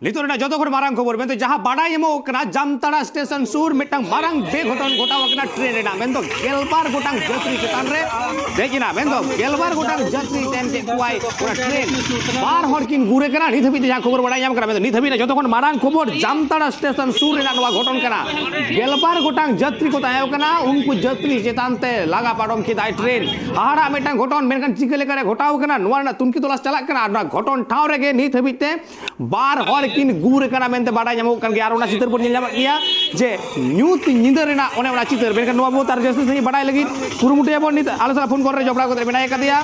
नितोना जो मारंग खबर में जहाँ बाड़ा जामताड़ा स्टेशन सूर मिटang मारंग बेघटन घटावकना ट्रेन रेना मेंदो गेलबार गोटांग जात्री चेतान रे देखिना मेंदो गेलबार गोटांग जात्री तेन के कुआई ओना ट्रेन बार हर किन गुरे कना नित हबी जहाँ खबर बाड़ा कना मेंदो नित हबी जो मारंग खबर जामताड़ा स्टेशन सूर रेना नवा घटन कना गेलबार गोटांग जात्री को तायो कना उनको जात्री चेतान ते लागा पाडम किदाय ट्रेन हाड़ा मिटang घटन मेनकन चिके लेकारे घटाव कना नवा ना तुमकी तलाश चलाक कना ना घटन ठाव रेगे नित हबी ते बार हर किन गुर कना मेनते बाड़ा ᱧᱟᱢᱚᱜ ᱠᱟᱱ ᱜᱮᱭᱟ ᱟᱨ ᱚᱱᱟ ᱪᱤᱛᱟᱹᱨ ᱵᱚᱱ ᱧᱮᱞ ᱧᱟᱢᱮᱫ ᱜᱮᱭᱟ ᱡᱮ ᱧᱩᱛ ᱧᱤᱫᱟᱹ ᱨᱮᱱᱟᱜ ᱚᱱᱮ ᱚᱱᱟ ᱪᱤᱛᱟᱹᱨ ᱢᱮᱱᱠᱷᱟन ᱱᱚᱣᱟ ᱵᱚ ᱛᱟᱨ ᱡᱟᱹᱥᱛᱤ ᱥᱟᱺᱦᱤᱡ ᱵᱟᱰᱟᱭ ᱞᱟᱹᱜᱤᱫ ᱠᱩᱨᱩᱢᱩᱴᱩᱭᱟᱵᱚᱱ ᱱᱤᱛ ᱟᱞᱮ ᱥᱟᱞᱟᱜ ᱯᱷᱳᱱ ᱠᱚᱞ ᱨᱮ ᱡᱚᱯᱲᱟᱣ ᱠᱟᱛᱮ ᱢᱮᱱᱟᱭ ᱠᱟᱫᱮᱭᱟ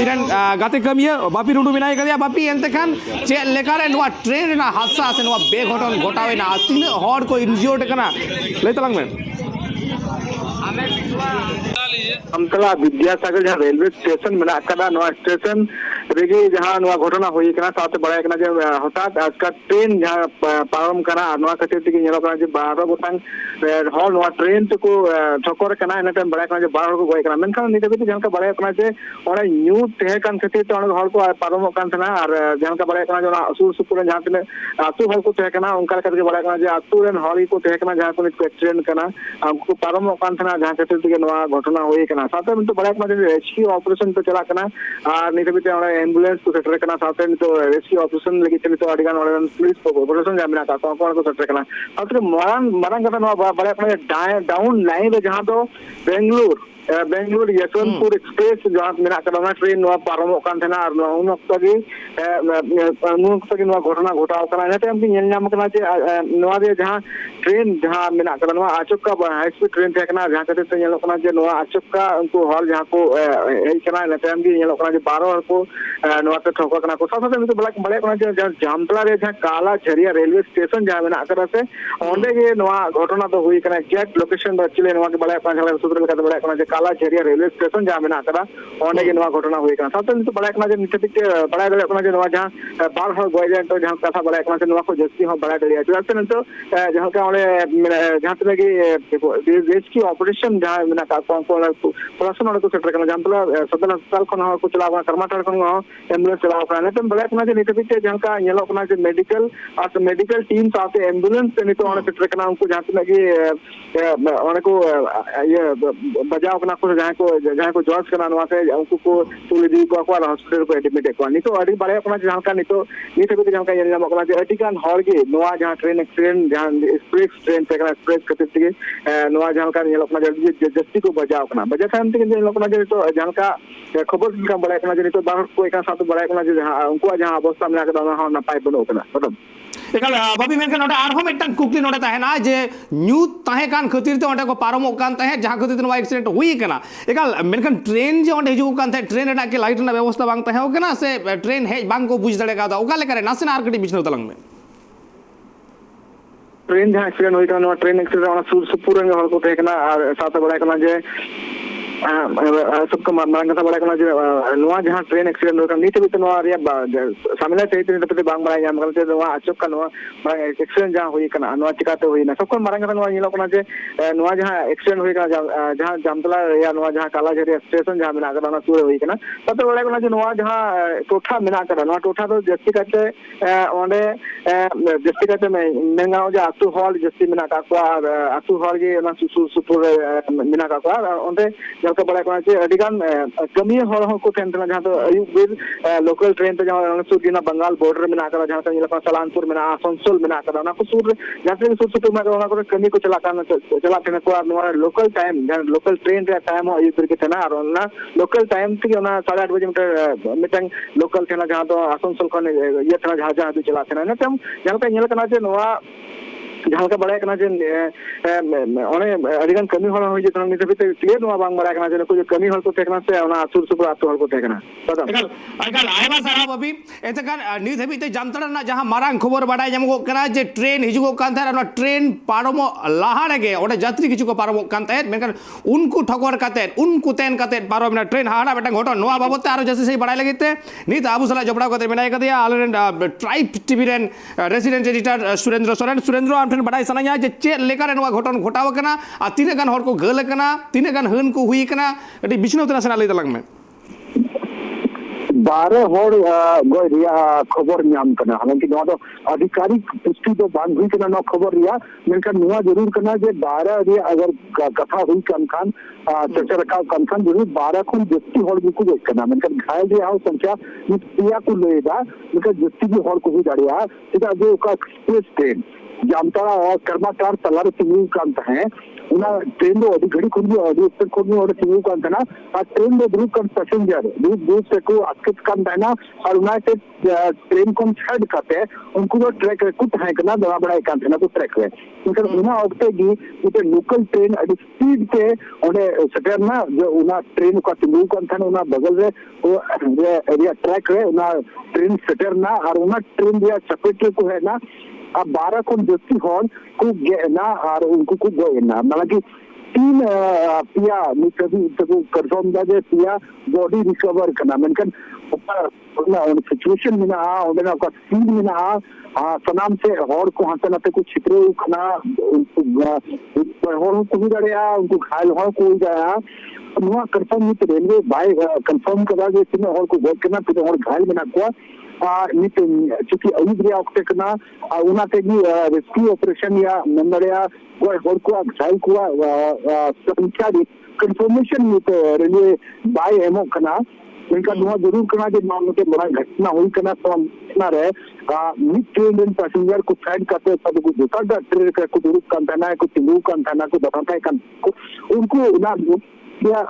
ᱤᱧᱨᱮᱱ ᱜᱟᱛᱮ ᱠᱟᱹᱢᱤᱭᱟᱹ ᱵᱟᱯᱤ ᱴᱩᱰᱩ ᱢᱮᱱᱟᱭ ᱠᱟᱫᱮᱭᱟ ᱵᱟᱯᱤ ᱮᱱᱛᱮ ᱠᱷᱟᱱ ᱪᱮᱫ ᱞᱮᱠᱟᱨᱮ ᱱᱚᱣᱟ ᱴᱨᱮᱱ ᱨᱮᱱᱟᱜ ᱦᱟᱫᱥᱟ ᱥᱮ ᱱᱚᱣᱟ ᱵᱮᱜᱷᱚᱴᱚᱱ ᱜᱷᱚᱴᱟᱣᱮᱱᱟ ᱛᱤᱱᱟᱹᱜ ᱦᱚᱲ ᱠᱚ ᱤᱱᱡᱤᱭᱚᱨᱰ ᱠᱟᱱᱟ ᱞᱟᱹᱭ ᱛᱟᱞᱟᱝ ᱢᱮ जामताड़ा विद्यासागर जहाँ रेलवे स्टेशन में स्टेशन रेगे जहाँ घटना हुई साथे बड़ा हठात आजका ट्रेन जहाँ पारम खातिर जे 12 गोटांग हर ट्रेन को ठोकर बड़ा बार को गए मेनखान नित हबी जहाँ बड़ा जे न्यूज तहे खातिर हर को पारम और जहाँ बड़ा असुर सुपुर जहाँ तीन आतु हर को तहे उनका बड़ा जे आतु रेन हर को तहे जहाँ को एक्सीडेंट उनको पारम जहाँ खातिर घटना हुई साथे नित बड़ा रेस्क्यू ऑपरेशन तो चला और नित हबी एम्बुलेंस को सेटर साथे नित रेस्क्यू ऑपरेशन लगी नित पुलिस प्रशासन जहाँ को सेटर साथे मारंग कथा बड़ा डाउन लाइन जहाँ तो बेंगलुरु यशवंतपुर एक्सप्रेस जहाँ ट्रेन पारम उन घटना घटाव जहाँ ट्रेन जहाँ आचक्का हाई स्पीड ट्रेन थे जहाँ खातिर आचक्का उनको हर जहाँ को हेजना 12 हर को ठोकर को साथ बड़ा जामताड़ा जहाँ काला झरिया रेलवे स्टेशन जहाँ से अंडे घटना तो हुई एक्जैक्ट लोकेशन एक्चुअली बड़ा सूत्र बड़ा काला झरिया रेलवे स्टेशन जहाँ अंडे घटना हुई साथ बड़ा नित बड़ा जहाँ बार हर गए तो जहाँ कथा बड़ा को जस्ती बड़ा दाड़ा चुनाव नित जहाँ जहाँ रेस्क्यू ऑपरेशन जहाँ प्रशासन को सेटर जामताड़ा सदर अस्पताल को चलाव कर्माटाड़ एम्बुलेंस चलाव बड़ा नित हबी जहाँ मेडिकल और मेडिकल टीम साथ एम्बुलेंस नित सेटर उनको जहाँ को बजाव जहाँ को जॉर्ज उनको को तुल इदी को हॉस्पिटल को एडमिट नित बड़ा जहाँ नित हबी जहाँ हर जहाँ ट्रेन एक्सीडेंट जहाँ एक्सप्रेस ट्रेन एक्सप्रेस खातिर जहाँ जस्ती को बजाव बजा तायम जहाँ खबर बड़ा नित बाहर को साथ बड़ा जहाँ उनको जहाँ अवस्था में नपाय बनों एकाल बाबी मेनखान नोडे आरहो मिटang कुकली नोडे ताहेना जे न्यूज ताहे कान खातिर ते ओंडे को पारमो कान ताहे जहां खातिर नवा एक्सीडेंट हुई कना एकाल मेनखान ट्रेन जे ओंडे हिजु कान ताहे ट्रेन रेना के लाइट ना व्यवस्था बांग ताहे हो कना से ट्रेन हे बांग को बुझ दड़े का ओका लेकारे नासेना आर कटी बिछनो तलंग में ट्रेन जहाँ एक्सीडेंट हुई ट्रेन एक्सीडेंट सूर सुपुर हर को तहे और साथ बड़ा जे सबका मारंग कथा बड़ा जहाँ ट्रेन एक्सीडेंट होगा नित हबी सामिल थे बांग बड़ा आचक्का एक्सीडेंट जहाँ हुई चिकाते हुई सबको मारंग कथा जे जहाँ एक्सीडेंट हुई जहाँ जामताड़ा जहाँ काला झरिया स्टेशन जहाँ सूर हुई तब बड़ा जहाँ टोठा में टोठा तो जस्ती करते जस्ती करते मेंगाव जो आतु हल जस्ती में आतु हल सूर सुपुर में अंदर जहाँ बड़ा कमी को जहाँ तो अयुब बिर लोकल ट्रेन तो जहाँ सूर बंगाल बॉर्डर में जहाँ सलानपुर में आसनसोल में सूर जहाँ सूर सुपुर में कमी को चला लोकल टाइम जहाँ लोकल ट्रेन टाइम अयुब बिर के लोकल टाइम 8:30 बजे मिटang लोकल जहाँ तो आसनसोल खन ये जहाँ जहाँ चला जहाँ जहाँ बड़ा कमी हुई नित हबी क्लियर बड़ा कमी को से सूर सुपुर आतु को बाबी एतकान नित हबी जामताड़ा जहाँ मारंग खबर बड़ा ᱧᱟᱢᱚᱜ जे ट्रेन हिजुगो ट्रेन पारमो लाहाड़े ओडे जात्री किछु को पारमो मेनखान उनको ठोकर काते उनको तेन काते पारम ट्रेन हाड़ा मिटang घटन नोआ बाबत आरो जैसे सही बड़ा लगित नित आबू सला जपड़ा काते मेनाय कदिया आलेन ट्राइब टीवी रेन रेसिडेंट एडिटर सुरेंद्र सोरेन बड़ा साना जे चेक लेकर घटन घटाव तीन गान हर को गल तीन गान हन को हुई बिछनो तना सेना लई तलंग में 12 हर गय रिया खबर नाम कना हालांकि नवा दो आधिकारिक पुष्टि तो बांग हुई कना न खबर रिया मेनका नुआ जरूर कना जे 12 रे अगर कथा हुई कन खान चर्चा रखा कन खान जरूर 12 खुन जस्ती हर बिकु गय कना मेनका घायल रे आओ संख्या नित्या को लेदा मेनका जस्ती भी हर को हुई दाड़िया सीधा जो का एक्सप्रेस ट्रेन जामताड़ा और कर्माचार तलार सिंगू कांत है उना ट्रेन दो अधिक घड़ी खुद अधिक उत्तर खुद और सिंगू कांत ना आ ट्रेन दो ग्रुप कर पैसेंजर दूर से को अक्कित कांत है ना और उना से ट्रेन को छड़ करते उनको जो ट्रैक कुछ है ना बड़ा बड़ा कांत है ना तो ट्रैक है उनका उना ऑक्टे की उते लोकल ट्रेन अधिक स्पीड से उन्हें सटर ना जो उना ट्रेन का सिंगू कांत है उना बगल रे वो एरिया ट्रैक है उना ट्रेन सटर ना और उना ट्रेन दिया चपेट को है ना अब 12 को जस्ती हॉल को ना और उनको को गए ना मतलब कि 3 पिया निकली तो कंफर्म दा जे पिया बॉडी रिकवर करना मेनकन ना उन सिचुएशन में ना उन्हें का सीन में ना सनाम से हॉल को हाथ ना पे कुछ छिपरे खाना हॉल को भी डरिया उनको घायल हॉल को गया नुआ कंफर्म नहीं तो रेलवे बाय कंफर्म करा जे सिने हॉल को गए करना तो हॉल घायल में ना को नित चूंकि अयुब रे ऑक्टेक ना उना ते भी रेस्क्यू ऑपरेशन या नंदड़िया वो हॉल को घायल को संख्या दी कंफर्मेशन में तो रेलवे बाय एमो कना इनका नुआ जरूर करना जो मामले के बड़ा घटना हुई करना तो हम इतना रहे मिड ट्रेन पैसेंजर को साइड करते सब को दूसरा ट्रेन का कुछ रूप का अंतना है कुछ तिलू का अंतना को बताता है उनको ना या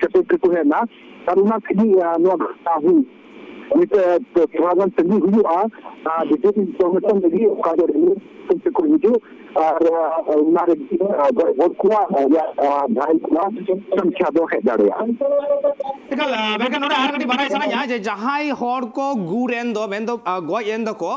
चपेट को है ना और उना की नुआ घटना हुई तो थोड़ा तंगी हुई डिटेल इंफॉर्मेशन लगी का जो रेलवे तुमसे कोई वीडियो और हमारे बहुत कुआ या भाई कुआ संख्या दो है दाड़िया एकल बेकन नोडे आर कटी बाराय सना या जे जहाई हॉर को गुरेन दो मेन दो गय एन दो को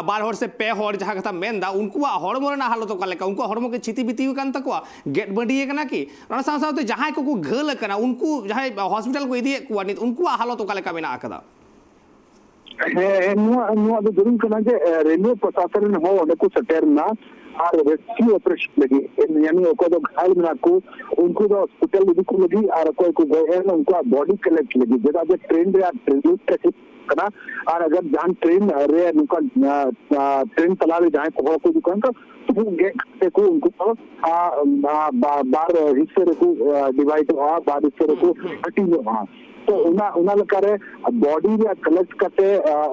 बार हॉर से पे हॉर जहां कथा मेन दा उनको हॉर मोरना हालत का लेका उनको हॉर के छिति बिति कान तकवा गेट बडी कना की रण साव साव तो जहाई को घल कना उनको जहाई हॉस्पिटल को इदी कुआ नित उनको हालत का लेका मेना आकदा नुआ तो जरूर करना जे रेलवे प्रशासन हो उन्हें को सटेर ना और रेस्क्यू ऑपरेशन लगी यानी को तो घायल में को उनको तो हॉस्पिटल लगी को लगी और कोई को गए उनको बॉडी कलेक्ट लगी जगह जो ट्रेन रे ट्रेन करना और अगर जहां ट्रेन रे उनका ट्रेन चला रहे जहां को दुकान तो वो गेट को उनको बार हिस्से को डिवाइड हुआ बार हिस्से को हटी हुआ तो उना लकारे बॉडी या कलेक्ट करते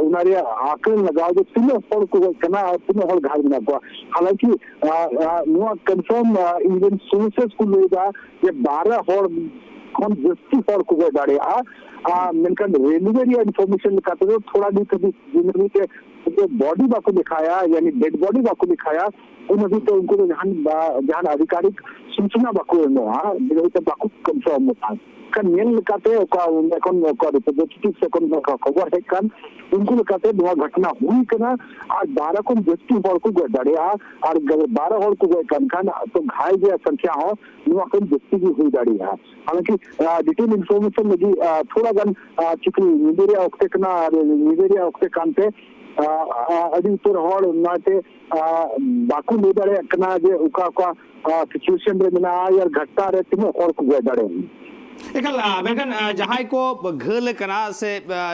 उनारे आकलन लगाओ जो तीनों हॉल को करना तीनों हॉल घायल बना हुआ हालांकि नुआ कंफर्म इंडियन सोर्सेस को लेगा ये 12 हॉल कौन जस्ती हॉल को दाड़े मेनकन रेलवे या इंफॉर्मेशन लिखाते तो थोड़ा दी कभी जिंदगी के जो बॉडी बाको दिखाया यानी डेड बॉडी बाको दिखाया उन अभी तो उनको जहां आधिकारिक सूचना बाको तो बाको कंफर्म होता kan ᱧᱮᱞ ᱞᱮᱠᱟᱛᱮ ᱚᱠᱟ ᱮᱠᱷᱚᱱ ᱚᱠᱟ ᱨᱤᱯᱨᱮᱡᱮᱱᱴᱮᱴᱤᱵᱷ ᱥᱮ ᱠᱚᱱ ᱠᱷᱚᱵᱚᱨ ᱦᱮᱡ ᱠᱟᱱ उनको लेकाते नवा घटना हुई कना आज 12 को जस्ती हॉल को गए दाड़िया और 12 हॉल को गए कन तो घायल जो संख्या हो नवा को जस्ती भी हुई दाड़िया हालांकि डिटेल इंफॉर्मेशन लगी थोड़ा गन चिकनी निवेरिया ऑक्टे कना निवेरिया ऑक्टे कानते अभी उत्तर हॉल नाते बाकू ले दाड़े कना जे उका का सिचुएशन रे मिला यार घटना रे तीनों हॉल को गए दाड़े एकल बेकन जहाई को घल कना से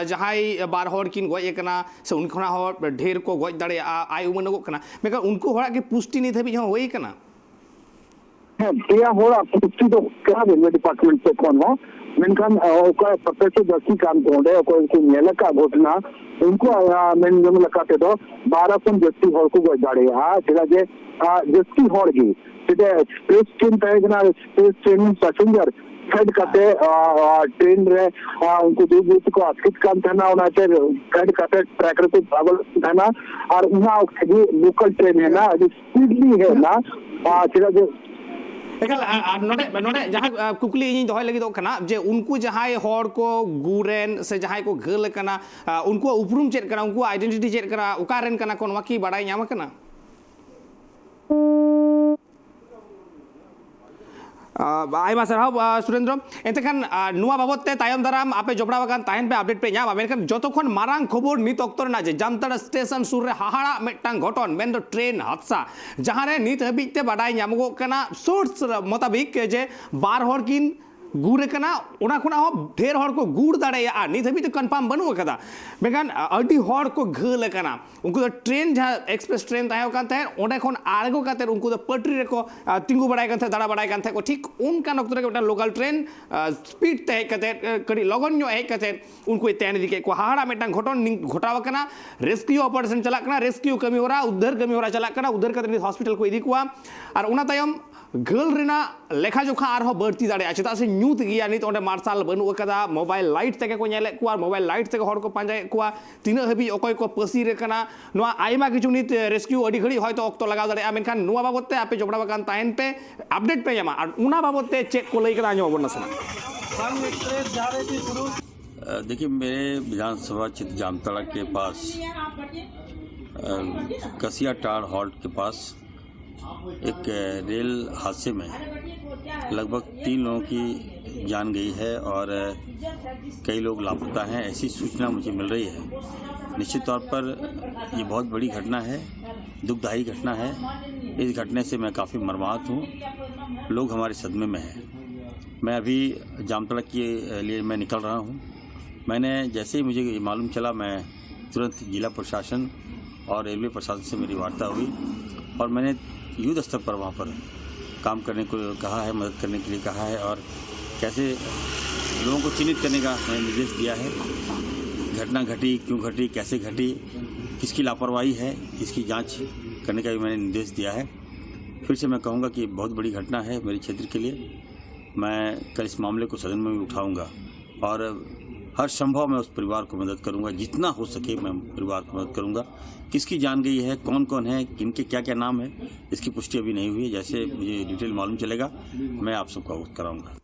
जहाई बार हॉर किन गय कना से उनखना हॉर ढेर को गय दाड़े आय उमन को कना बेकन उनको हड़ा के पुष्टि नि थबि होई कना है पेया होड़ा पुष्टि तो क्या रेलवे डिपार्टमेंट से कौन हो मेनखान ओका प्रत्यक्ष दर्शी काम कोंडे कोई को नेला का घटना उनको मेन जम लगाते तो 12 को जस्ती हॉल को गय दाड़े सेदा जे जस्ती हॉल की सेदा एक्सप्रेस ट्रेन ताइगना एक्सप्रेस ट्रेन पैसेंजर हेड करते ट्रेन रे उनको दूर को आस्कित काम था ना उनाचे हेड करते ट्रैकर को ट्रैवल था ना और उना के लोकल ट्रेन है ना स्पीडली है ना चिरा जो एकल नोडे नोडे जहां कुकली इन दोहय लगी तो कना जे उनको जहां हॉर को गुरेन से जहां को घल कना उनको उपरुम चेक कना उनको आइडेंटिटी चेक कना उकारेन कना कोन वाकी बड़ाई ᱧᱟᱢ कना आयमा सरहाव सुरेंद्र एंतखान नुआ बाबते तायम दाराम आपे जोबड़ावागान ताहेन पे अपडेट पे ᱧᱟᱢᱟ मेनखान जतोखन मारांग खबर नित अक्तर ना जे जामताड़ा स्टेशन सुर रे हाहाड़ा मेटांग घटन मेन दो ट्रेन हादसा जहां रे नित हबिते बाडाय ᱧᱟᱢगो कना सोर्स मुताबिक जे 12 हर किन गुड़ कना ओना खुना हो ढेर हर को गुड़ दाड़ेया नित हबी तो कन्फर्म बनू कदा मेखान अडी हर को घल कना उनको तो ट्रेन जहाँ एक्सप्रेस ट्रेन ताहे कान ताहे ओंडे खन आड़गो काते उनको तो पटरी रे को तिंगु बड़ाय कान ताहे दाड़ा बड़ाय कान ताहे को ठीक उनकान अक्तो रे गोटा लोकल ट्रेन स्पीड ते काते कड़ी लगन ᱧᱚᱜ हेज काते उनको तैन इदी के को हाड़ा मेटांग घटन घटाव कना रेस्क्यू ऑपरेशन चला कना रेस्क्यू कमी होरा उद्धार कमी होरा चला कना उद्धार काते हॉस्पिटल को इदी कुआ और उना तायम घल रेना लेखा जोखा आरो बढ़ती दाड़े चेदा से ᱧᱩᱛ गिया नित ओंडे मार्शल बनू कदा मोबाइल लाइट तेके को नेले कुआ मोबाइल लाइट तेके हर को पांजाय कुआ तिना हबी अकय को पसी रे कना नोआ आइमा किछु नित रेस्क्यू अडी घड़ी हयतो अक्तो लगाव दाड़े मेनखान नोआ बाबतते आपे जबड़ा बागान ताहेन पे अपडेट पे जामा और उना बाबतते चेक को लई कदा आजो बनसना। देखिए मेरे विधानसभा क्षेत्र जामताड़ा के पास कसिया टाड़ हॉल्ट के पास एक रेल हादसे में लगभग 3 लोगों की जान गई है और कई लोग लापता हैं, ऐसी सूचना मुझे मिल रही है। निश्चित तौर पर ये बहुत बड़ी घटना है, दुखदायी घटना है। इस घटने से मैं काफ़ी मर्माहत हूँ, लोग हमारे सदमे में हैं। मैं अभी जामताड़ा के लिए मैं निकल रहा हूँ। मैंने जैसे ही मुझे ये मालूम चला मैं तुरंत जिला प्रशासन और रेलवे प्रशासन से मेरी वार्ता हुई और मैंने युद्ध स्तर पर वहाँ पर काम करने को कहा है, मदद करने के लिए कहा है और कैसे लोगों को चिन्हित करने का मैंने निर्देश दिया है। घटना घटी, क्यों घटी, कैसे घटी, किसकी लापरवाही है, इसकी जांच करने का भी मैंने निर्देश दिया है। फिर से मैं कहूँगा कि बहुत बड़ी घटना है मेरे क्षेत्र के लिए। मैं कल इस मामले को सदन में भी उठाऊँगा और हर संभव मैं उस परिवार को मदद करूंगा, जितना हो सके मैं परिवार को मदद करूंगा। किसकी जान गई है, कौन कौन है, किनके क्या क्या नाम है, इसकी पुष्टि अभी नहीं हुई है। जैसे मुझे डिटेल मालूम चलेगा मैं आप सबको अवगत कराऊंगा।